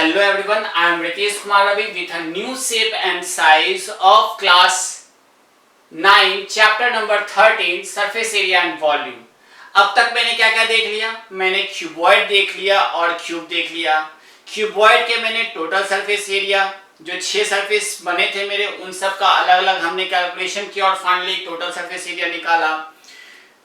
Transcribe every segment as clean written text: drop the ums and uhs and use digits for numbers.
Hello everyone, I am Ritesh Kumar Ravi with a new shape and size of class 9 chapter number 13 surface area and volume। अब तक मैंने क्या क्या देख लिया? मैंने क्यूबॉइड देख लिया और क्यूब देख लिया। क्यूबॉइड के मैंने टोटल सरफेस एरिया जो 6 सरफेस बने थे मेरे उन सब का अलग अलग हमने कैलकुलेशन किया और फाइनली टोटल सरफेस एरिया निकाला।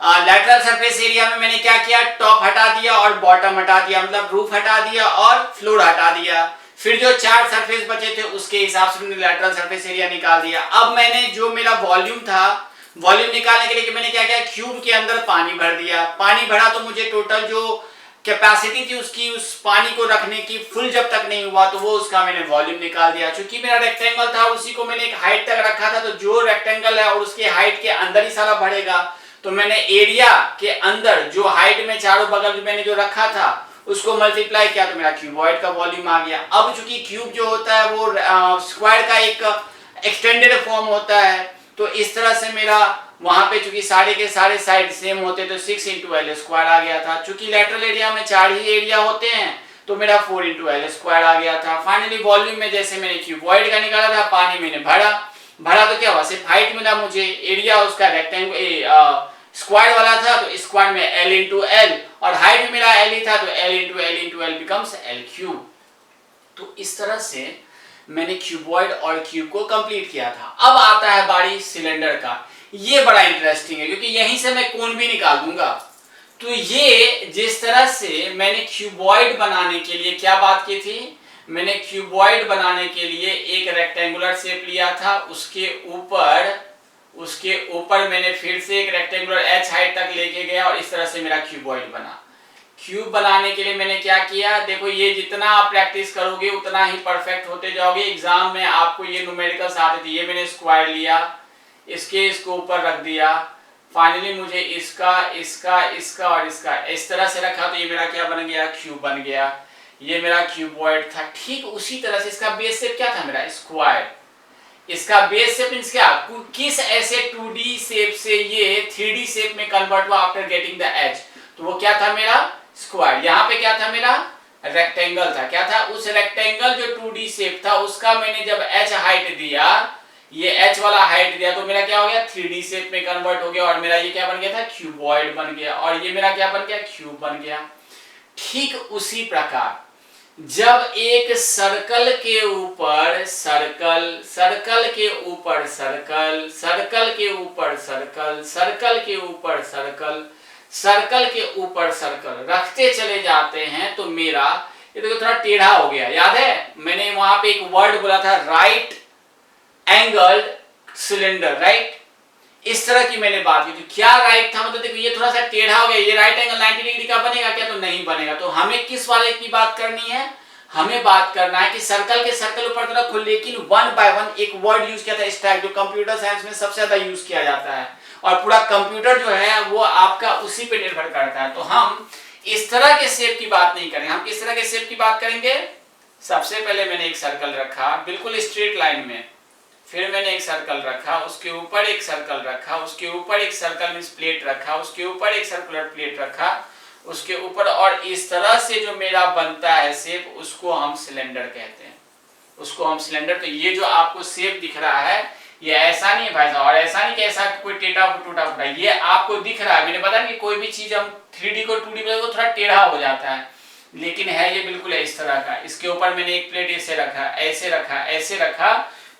लैटरल सरफेस एरिया में मैंने क्या किया, टॉप हटा दिया और बॉटम हटा दिया, मतलब रूफ हटा दिया और फ्लोर हटा दिया। फिर जो 4 सरफेस बचे थे उसके हिसाब से मैंने लैटरल सरफेस एरिया निकाल दिया। अब मैंने जो मेरा वॉल्यूम था, वॉल्यूम निकालने के लिए मैंने क्या किया, क्यूब के अंदर पानी भर दिया। पानी भरा तो मुझे टोटल जो कैपेसिटी थी उसकी, उस पानी को रखने की, फुल जब तक नहीं हुआ तो वो उसका मैंने वॉल्यूम निकाल दिया। चूंकि मेरा रेक्टेंगल था उसी को मैंने एक हाइट तक रखा था, तो जो रेक्टेंगल है और उसके हाइट के अंदर ही सारा भरेगा, तो मैंने एरिया के अंदर जो हाइट में चारों बगल मैंने जो रखा था उसको मल्टीप्लाई किया तो मेरा क्यूबॉइड का वॉल्यूम आ गया। अब चूंकि क्यूब जो होता है वो स्क्वायर का एक एक्सटेंडेड फॉर्म होता है, तो इस तरह से मेरा वहां पे चूंकि सारे के सारे साइड सेम होते तो 6 × L स्क्वायर आ गया था। चूंकि लेटरल एरिया में 4 ही एरिया होते हैं तो मेरा 4 × L स्क्वायर आ गया था। फाइनली वॉल्यूम में जैसे मैंने क्यूबॉइड का निकाला था, पानी मैंने भरा तो क्या हुआ, सिर्फ हाइट मिला मुझे, एरिया उसका रेक्टेंगल स्क्वायर वाला था तो स्क्वायर में L × L और हाइट मेरा L ही था तो L × L बिकम्स L3। तो इस तरह से मैंने क्यूबॉइड और क्यूब को कंप्लीट किया था। अब आता है बारी सिलेंडर का। ये बड़ा इंटरेस्टिंग है क्योंकि यहीं से मैं कोण भी निकाल दूंगा। तो ये जिस तरह से मैंने क्यूबॉइड बनाने के लिए क्या बात की थी, मैंने क्यूबॉइड बनाने के लिए एक रेक्टेंगुलर शेप लिया था, उसके ऊपर मैंने फिर से एक रेक्टेंगुलर h हाइट तक लेके गया और इस तरह से मेरा क्यूबॉइड बना। क्यूब बनाने के लिए मैंने क्या किया, देखो ये जितना आप प्रैक्टिस करोगे उतना ही परफेक्ट होते जाओगे। एग्जाम में आपको ये न्यूमेरिकल्स आते थे, ये मैंने स्क्वायर लिया, इसको ऊपर रख दिया, फाइनली मुझे इसका और इसका इस तरह से रखा तो ये मेरा क्या बन गया, क्यूब बन गया। ये मेरा क्यूबॉइड था। ठीक उसी तरह से इसका बेस शेप क्या था मेरा, स्क्वायर। इसका बेस शेप मींस क्या, किस ऐसे 2D शेप से ये 3D शेप में कन्वर्ट हुआ आफ्टर गेटिंग द एज, तो वो क्या था मेरा, स्क्वायर। यहाँ पे क्या था मेरा, रेक्टेंगल था। क्या था, उस रेक्टेंगल जो 2D शेप था उसका मैंने जब h हाइट दिया, ये h वाला हाइट दिया तो मेरा क्या हो गया, 3D शेप में कन्वर्ट हो गया और मेरा ये क्या बन गया था, क्यूबॉइड बन गया। और ये मेरा क्या बन गया, क्यूब बन गया। ठीक उसी प्रकार जब एक सर्कल के ऊपर सर्कल, सर्कल के ऊपर सर्कल, सर्कल के ऊपर सर्कल, सर्कल के ऊपर सर्कल, सर्कल के ऊपर सर्कल रखते चले जाते हैं तो मेरा ये देखो थोड़ा टेढ़ा हो गया। याद है मैंने वहां पे एक वर्ड बोला था, राइट एंगल्ड सिलेंडर, राइट, इस तरह की मैंने बात की थी। क्या राइट था, मतलब देखो ये थोड़ा सा टेढ़ा हो गया, ये राइट एंगल 90 डिग्री का बनेगा क्या, तो नहीं बनेगा। तो हमें किस वाले की बात करनी है, हमें बात करना है कि सर्कल के सर्कल ऊपर तो रखो, लेकिन 1 बाय 1 एक वर्ड यूज किया था, स्टैक, जो कंप्यूटर साइंस में सबसे ज्यादा यूज किया जाता है और पूरा कंप्यूटर जो है वो आपका उसी पे निर्भर करता है। तो हम इस तरह के शेप की बात नहीं करेंगे, हम किस तरह के शेप की बात करेंगे। सबसे पहले मैंने एक सर्कल रखा बिल्कुल स्ट्रेट लाइन में, फिर मैंने एक सर्कल रखा, उसके ऊपर एक सर्कल रखा, उसके ऊपर एक सर्कल मींस प्लेट रखा, उसके ऊपर एक सर्कुलर प्लेट रखा, उसके ऊपर, और इस तरह से जो मेरा बनता है शेप उसको हम सिलेंडर कहते हैं, उसको हम सिलेंडर। तो ये जो आपको शेप दिख रहा है ये ऐसा नहीं है भाई साहब, और ऐसा नहीं कि ऐसा कोई टेढ़ा टूटा फूटा, ये आपको दिख रहा है। मैंने बताया कि कोई भी चीज हम 3D को 2D में वो थोड़ा टेढ़ा हो जाता है, लेकिन है ये बिल्कुल इस तरह का। इसके ऊपर मैंने एक प्लेट ऐसे रखा, ऐसे रखा, ऐसे रखा,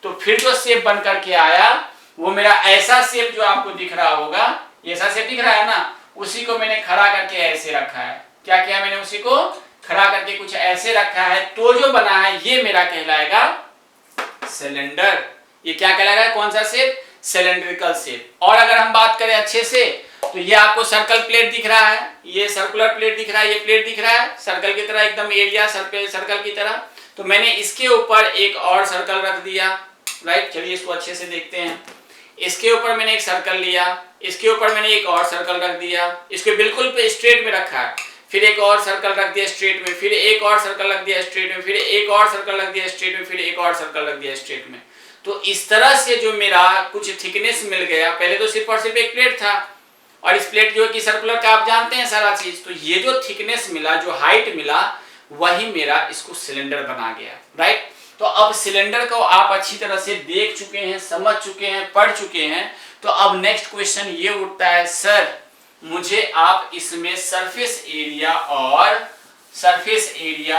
तो फिर जो शेप बन करके आया वो मेरा ऐसा शेप जो आपको दिख रहा होगा, ये ऐसा शेप दिख रहा है ना, उसी को मैंने खड़ा करके ऐसे रखा है। क्या किया मैंने, उसी को खड़ा करके कुछ ऐसे रखा है, तो जो बना है ये मेरा कहलाएगा सिलेंडर। ये क्या कहलाएगा, कौन सा शेप, सिलेंड्रिकल शेप। और अगर हम बात करें अच्छे से तो ये आपको सर्कल प्लेट दिख रहा है, ये सर्कुलर प्लेट दिख रहा है, ये प्लेट दिख रहा है सर्कल की तरह, एकदम एरिया सर्कल की तरह। तो मैंने इसके ऊपर एक और सर्कल रख दिया, राइट। चलिए इसको अच्छे से देखते हैं। इसके ऊपर मैंने एक सर्कल लिया, इसके ऊपर मैंने एक और सर्कल रख दिया, इसके बिल्कुल पे स्ट्रेट में रखा है, फिर एक और सर्कल रख दिया स्ट्रेट में, फिर एक और सर्कल रख दिया स्ट्रेट में, फिर एक और सर्कल रख दिया स्ट्रेट में, फिर एक और सर्कल रख दिया स्ट्रेट में। तो इस तरह से जो मेरा कुछ थिकनेस मिल गया। पहले तो सिर्फ और सिर्फ एक प्लेट था और इस प्लेट जो है कि सर्कुलर का आप जानते हैं सारा चीज, तो ये जो थिकनेस मिला, जो हाइट मिला, वही मेरा इसको सिलेंडर बना गया, राइट। तो अब सिलेंडर को आप अच्छी तरह से देख चुके हैं, समझ चुके हैं, पढ़ चुके हैं। तो अब नेक्स्ट क्वेश्चन ये उठता है, सर मुझे आप इसमें सरफेस एरिया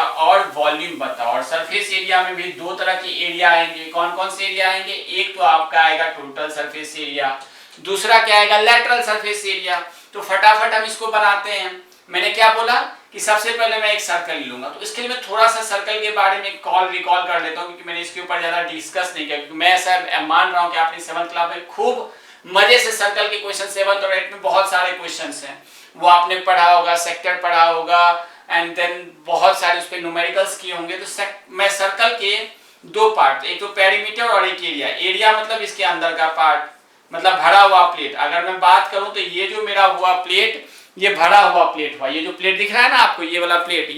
और वॉल्यूम बताओ। और सरफेस एरिया में भी दो तरह की एरिया आएंगे। कौन कौन से एरिया आएंगे? एक तो आपका आएगा टोटल सरफेस एरिया, दूसरा क्या आएगा? Lateral surface area. तो फटाफट हम इसको बनाते हैं। मैंने क्या बोला कि सबसे पहले मैं एक सर्कल लूंगा। तो इसके लिए मैं थोड़ा सा सर्कल के बारे में रिकॉल कर लेता हूं, क्योंकि मैंने इसके ऊपर ज्यादा डिस्कस नहीं किया, क्योंकि मैं ऐसा मान रहा हूं कि आपने 7th क्लास में खूब मजे से सर्कल के क्वेश्चन 7th और 8th में बहुत सारे क्वेश्चंस हैं, वो आपने पढ़ा होगा, सेक्टर पढ़ा होगा, एंड देन बहुत सारे उस पर न्यूमेरिकल्स किए होंगे। तो मैं सर्कल के दो पार्ट, एक तो पेरीमीटर और एक एरिया। एरिया मतलब इसके अंदर का पार्ट, मतलब भरा हुआ प्लेट। अगर मैं बात करूं तो ये जो मेरा हुआ प्लेट, ये भरा हुआ प्लेट हुआ। ये जो प्लेट दिख रहा है ना आपको, ये वाला प्लेट,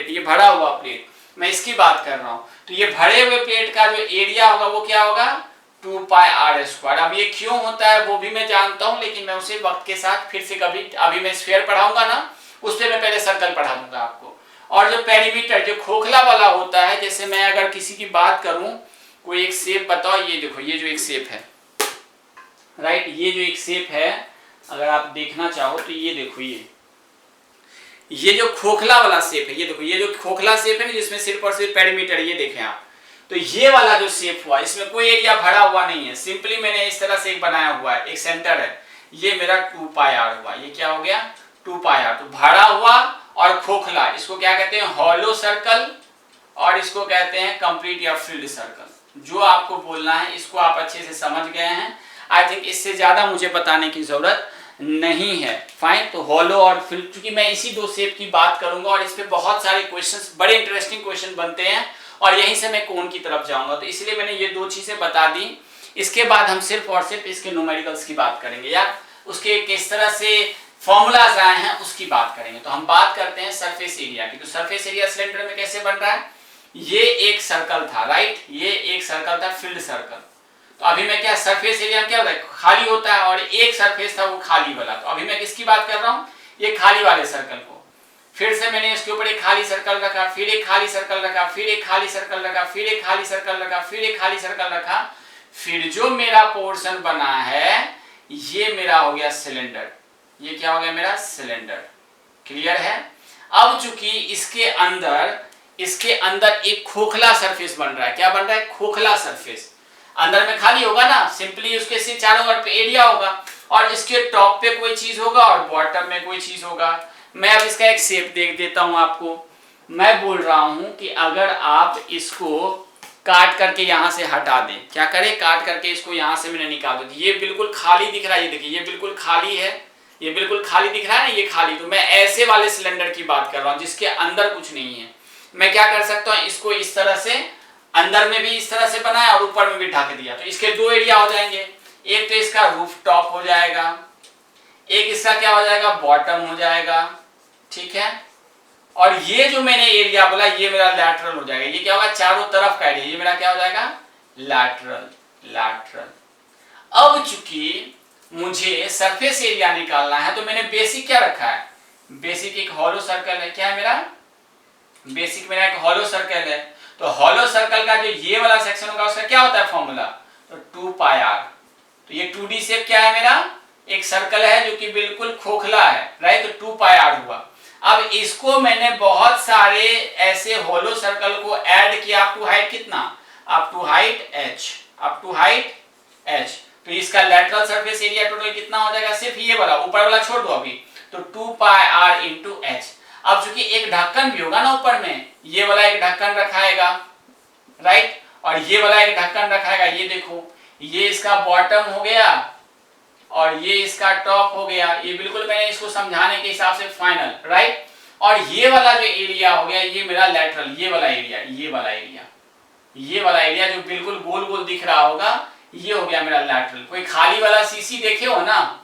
ये भरा हुआ प्लेट, मैं इसकी बात कर रहा हूं। तो ये भरे हुए प्लेट का जो एरिया होगा वो क्या होगा? 2πr²। अब ये क्यों होता है वो भी मैं जानता हूं, लेकिन मैं उसे वक्त के साथ फिर से कभी, अभी मैं स्फीयर पढ़ाऊंगा ना, उस पर मैं पहले सर्कल पढ़ा दूंगा आपको। और जो पेरीमीटर, जो खोखला वाला होता है, जैसे मैं अगर किसी की बात करूं, कोई एक शेप बताओ, ये देखो, ये जो एक शेप है, राइट, ये जो एक शेप है, अगर आप देखना चाहो तो ये देखो, ये जो खोखला वाला शेप है, ये देखो, ये जो खोखला शेप है ना, जिसमें सिर्फ और सिर्फ पेरीमीटर, ये देखें आप। तो ये वाला जो शेप हुआ, इसमें कोई एरिया भरा हुआ नहीं है, सिंपली मैंने इस तरह से एक बनाया हुआ है, एक सेंटर है, ये मेरा 2πr हुआ। ये क्या हो गया? 2πr। तो भरा हुआ और खोखला, इसको क्या कहते हैं? हॉलो सर्कल, और इसको कहते हैं कंप्लीट या फील्ड सर्कल। जो आपको बोलना है इसको आप अच्छे से समझ गए हैं। आई थिंक इससे ज्यादा मुझे बताने की जरूरत नहीं है। फाइन। तो हॉलो और फील्ड, क्योंकि मैं इसी दो शेप की बात करूंगा और इस पे बहुत सारे क्वेश्चंस, बड़े इंटरेस्टिंग क्वेश्चन बनते हैं, और यहीं से मैं कोण की तरफ जाऊंगा। तो इसलिए मैंने ये दो चीजें बता दी। इसके बाद हम सिर्फ और सिर्फ इसके न्यूमेरिकल्स की बात करेंगे, या उसके किस तरह से फॉर्मूलाज आए हैं उसकी बात करेंगे। तो हम बात करते हैं सरफेस एरिया की। तो सरफेस एरिया सिलेंडर में कैसे बन रहा है? ये एक सर्कल था, राइट, ये एक सर्कल था, फील्ड सर्कल। तो अभी मैं क्या, सरफेस एरिया क्या होता है? खाली होता है, और एक सरफेस था वो खाली वाला। तो अभी मैं किसकी बात कर रहा हूं? ये खाली वाले सर्कल को। फिर से मैंने इसके ऊपर एक खाली सर्कल रखा, फिर एक खाली सर्कल रखा, फिर एक खाली सर्कल रखा, फिर एक खाली सर्कल रखा, फिर एक खाली सर्कल रखा। फिर जो मेरा पोर्शन बना है, ये मेरा हो गया सिलेंडर। ये क्या हो गया? मेरा सिलेंडर। क्लियर है? अब चूंकि इसके अंदर एक खोखला सरफेस बन रहा है। क्या बन रहा है? खोखला सरफेस। अंदर में खाली होगा ना, सिंपली उसके से चारों ओर पे एरिया होगा, और इसके टॉप पे कोई चीज होगा और बॉटम में कोई चीज होगा। मैं अब इसका एक शेप देख देता हूं आपको। मैं बोल रहा हूं कि अगर आप इसको काट करके यहां से हटा दें, क्या करें? काट करके इसको यहां से मैंने निकाल दूं, ये बिल्कुल खाली दिख रहा है। ये देखिए, ये बिल्कुल खाली है, ये बिल्कुल खाली दिख रहा है ना, ये खाली। तो मैं ऐसे वाले सिलेंडर की बात कर रहा हूं जिसके अंदर कुछ नहीं है। मैं क्या कर सकता हूं? इसको इस तरह से, अंदर में भी इस तरह से बनाया और ऊपर में भी ढक दिया। तो इसके दो एरिया हो जाएंगे। एक तो इसका रूफ टॉप हो जाएगा, एक इसका क्या हो जाएगा? बॉटम हो जाएगा। ठीक है? और ये जो मैंने एरिया बोला, ये मेरा लैटरल हो जाएगा। ये क्या होगा? चारों तरफ का एरिया, ये मेरा क्या हो जाएगा? लैटरल। अब चूंकि मुझे सरफेस एरिया निकालना है, तो मैंने बेसिक क्या रखा है? बेसिक एक हॉलो सर्कल है। क्या है मेरा? बेसिक मेरा एक हॉलो सर्कल है। तो हॉलो सर्कल का जो ये वाला सेक्शन होगा, उसका क्या होता है फॉर्मूला? तो 2πr। तो ये 2D शेप क्या है मेरा? एक सर्कल है जो कि बिल्कुल खोखला है, राइट। तो 2πr हुआ। अब इसको मैंने बहुत सारे ऐसे हॉलो सर्कल को ऐड किया, अप टू हाइट कितना? Up to height h। तो इसका लैटरल सरफेस एरिया टोटल कितना हो जाएगा? सिर्फ ये वाला, ऊपर वाला छोड़ दो अभी। तो 2πr इंटू h। अब चूंकि एक ढक्कन भी होगा ना ऊपर में, ये वाला एक ढक्कन रखाएगा, राइट, और ये वाला एक ढक्कन रखाएगा। ये देखो, ये इसका बॉटम हो गया और ये इसका टॉप हो गया। ये बिल्कुल मैंने इसको समझाने के हिसाब से फाइनल, राइट। और ये वाला जो एरिया हो गया, ये मेरा लैटरल, ये वाला एरिया जो बिल्कुल गोल गोल दिख रहा होगा, ये हो गया मेरा लैटरल। कोई खाली वाला सीसी देखे हो ना,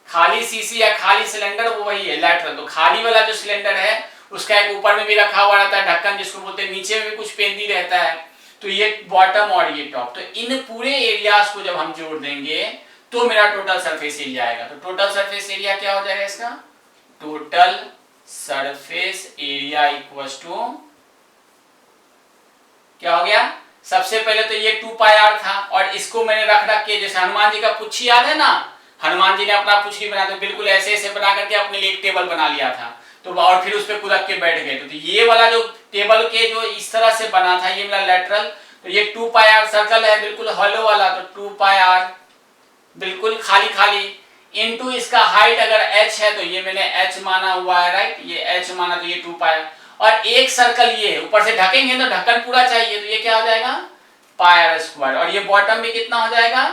खाली सीसी या खाली सिलेंडर, वो वही है लैटरल। तो खाली वाला जो सिलेंडर है, उसका एक ऊपर में भी रखा हुआ रहता है ढक्कन, जिसको बोलते हैं, नीचे में भी कुछ पेंदी रहता है। तो ये बॉटम और ये टॉप, तो इन पूरे एरियाज को जब हम जोड़ देंगे तो मेरा टोटल सरफेस एरिया आएगा। तो टोटल सरफेस एरिया क्या हो जाएगा इसका? Total surface area equals to क्या हो गया, सबसे पहले तो ये 2 पाई आर था और इसको मैंने रख के, जैसे हनुमान जी का पुच्छी याद है ना, हनुमान जी ने अपना पुच्छी बनाया तो बिल्कुल ऐसे ऐसे बना करके अपने लिए एक टेबल बना लिया था, तो और फिर उस पर कुदक के बैठ गए। तो ये वाला जो टेबल के जो इस तरह से बना था, ये मेरा लेटरल, तो ये 2 पाई आर सर्कल है बिल्कुल हॉलो वाला, तो 2 पाई आर बिल्कुल खाली खाली इनटू इसका हाइट अगर h है तो ये मैंने h माना हुआ है, राइट, ये h माना, तो ये 2 पाई, और एक सर्कल ये ऊपर से ढकेंगे तो ढक्कन पूरा चाहिए, तो ये क्या हो जाएगा, पाई आर स्क्वायर, और ये बॉटम में कितना हो जाएगा,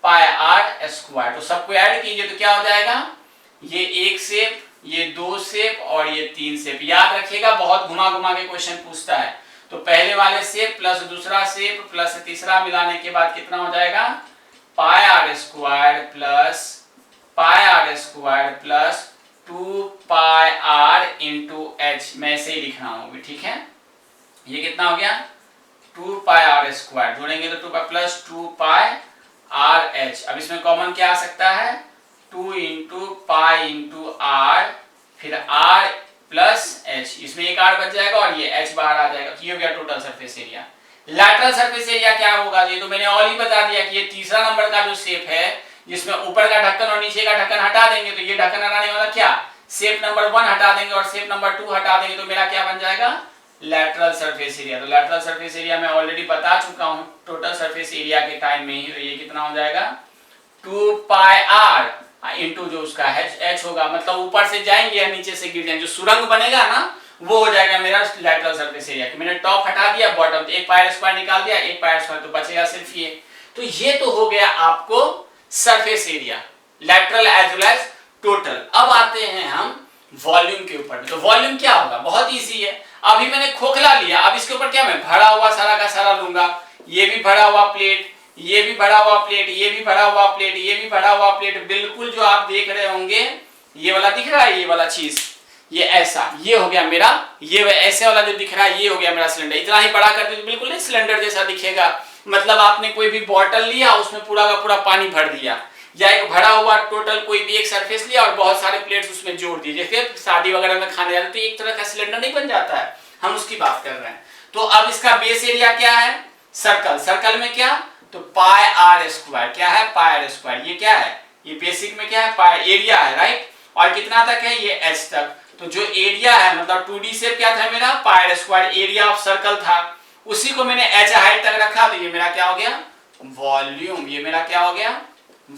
पाई आर स्क्वायर। तो सबको ऐड कीजिए तो क्या हो जाएगा, ये एक शेप, ये 2 शेप और ये 3 शेप। याद रखिएगा बहुत घुमा घुमा के क्वेश्चन पूछता है, तो पहले वाले शेप प्लस दूसरा शेप प्लस तीसरा मिलाने के बाद कितना हो जाएगा, pi r square plus pi r square plus 2 pi r into h, मैं ऐसे ही लिख रहा हूँ, ठीक है। ये कितना हो गया, 2 पाई आर स्क्वायर, जोड़ेंगे तो 2 pi plus 2 pi R H. अब इसमें कॉमन क्या आ सकता है, 2 इंटू पाई इंटू आर, फिर आर प्लस एच, इसमें एक आर बच जाएगा और ये एच बाहर आ जाएगा, तो ये हो गया total surface area. Lateral surface area क्या होगा, ये तो मैंने ऑलरेडी बता दिया कि ये तीसरा नंबर का जो शेप है जिसमें ऊपर का ढक्कन और नीचे का ढक्कन हटा देंगे, तो ये ढक्कन हटाने वाला क्या, शेप नंबर 1 हटा देंगे और शेप नंबर 2 हटा देंगे, तो मेरा क्या बन जाएगा, लैटरल सरफेस एरिया। तो लैटरल सरफेस एरिया मैं ऑलरेडी बता चुका हूं टोटल सरफेस एरिया के टाइम में ही, तो ये कितना हो जाएगा, 2 पाई आर इंटू जो उसका h होगा, मतलब ऊपर से जाएंगे या नीचे से गिर जाएंगे, जो सुरंग बनेगा ना वो हो जाएगा मेरा लैटरल सरफेस एरिया। मैंने टॉप हटा दिया, बॉटम, तो एक पाई स्क्वायर निकाल दिया, एक पाई स्क्वायर, तो बचेगा सिर्फ ये। तो ये तो हो गया आपको surface area, lateral as well as total. अब आते हैं हम वॉल्यूम के ऊपर। तो वॉल्यूम क्या होगा, बहुत इजी है। अभी मैंने खोखला लिया, अब इसके ऊपर क्या मैं भरा हुआ सारा का सारा लूंगा, ये भी भरा हुआ प्लेट, ये भी भरा हुआ प्लेट, ये भी भरा हुआ प्लेट, ये भी भरा हुआ प्लेट, बिल्कुल जो आप देख रहे होंगे ये वाला दिख रहा है, ये वाला चीज, ये ऐसा, ये हो गया मेरा, ये ऐसे वाला जो दिख रहा है ये हो गया मेरा सिलेंडर। इतना ही बड़ा कर दे तो बिल्कुल नहीं सिलेंडर जैसा दिखेगा, मतलब आपने कोई भी बॉटल लिया उसमें पूरा का पूरा पानी भर दिया, या एक भरा हुआ टोटल कोई भी एक सरफेस लिया और बहुत सारे प्लेट्स उसमें जोड़ दिए, जैसे शादी वगैरह में खाने जाते तो एक तरह का सिलेंडर नहीं बन जाता है, हम उसकी बात कर रहे हैं। तो अब इसका बेस एरिया क्या है, सर्कल, सर्कल में क्या, तो पाई आर स्क्वायर, क्या है, पाई आर स्क्वायर, ये क्या है, ये बेसिक में क्या है, पाई एरिया है, राइट, और कितना तक है, ये एच तक। तो जो एरिया है मतलब 2D शेप क्या था मेरा, pi r square, area of circle था, उसी को मैंने एच हाइट तक रखा, तो ये मेरा क्या हो गया, वॉल्यूम, ये मेरा क्या हो गया,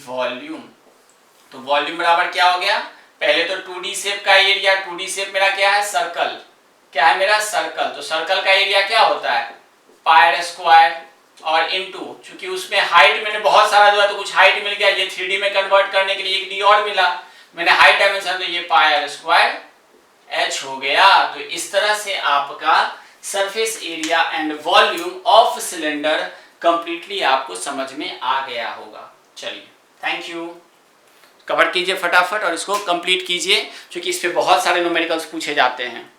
वॉल्यूम। तो वॉल्यूम बराबर क्या हो गया, पहले तो 2D शेप का एरिया, 2D शेप मेरा क्या है, सर्कल, क्या है मेरा, सर्कल, तो सर्कल का एरिया क्या होता है, पाई आर स्क्वायर, और इनटू चूंकि उसमें हाइट मैंने बहुत सारा जो है तो कुछ हाइट मिल गया, ये 3D में कन्वर्ट करने के लिए एक डी और मिला, मैंने हाइट डायमेंशन, तो ये पाई आर स्क्वायर एच हो गया। तो इस तरह से आपका surface area and volume of cylinder completely आपको समझ में आ गया होगा। चलिए, थैंक यू। कवर कीजिए फटाफट और इसको कंप्लीट कीजिए, क्योंकि इस पे बहुत सारे न्यूमेरिकल्स पूछे जाते हैं।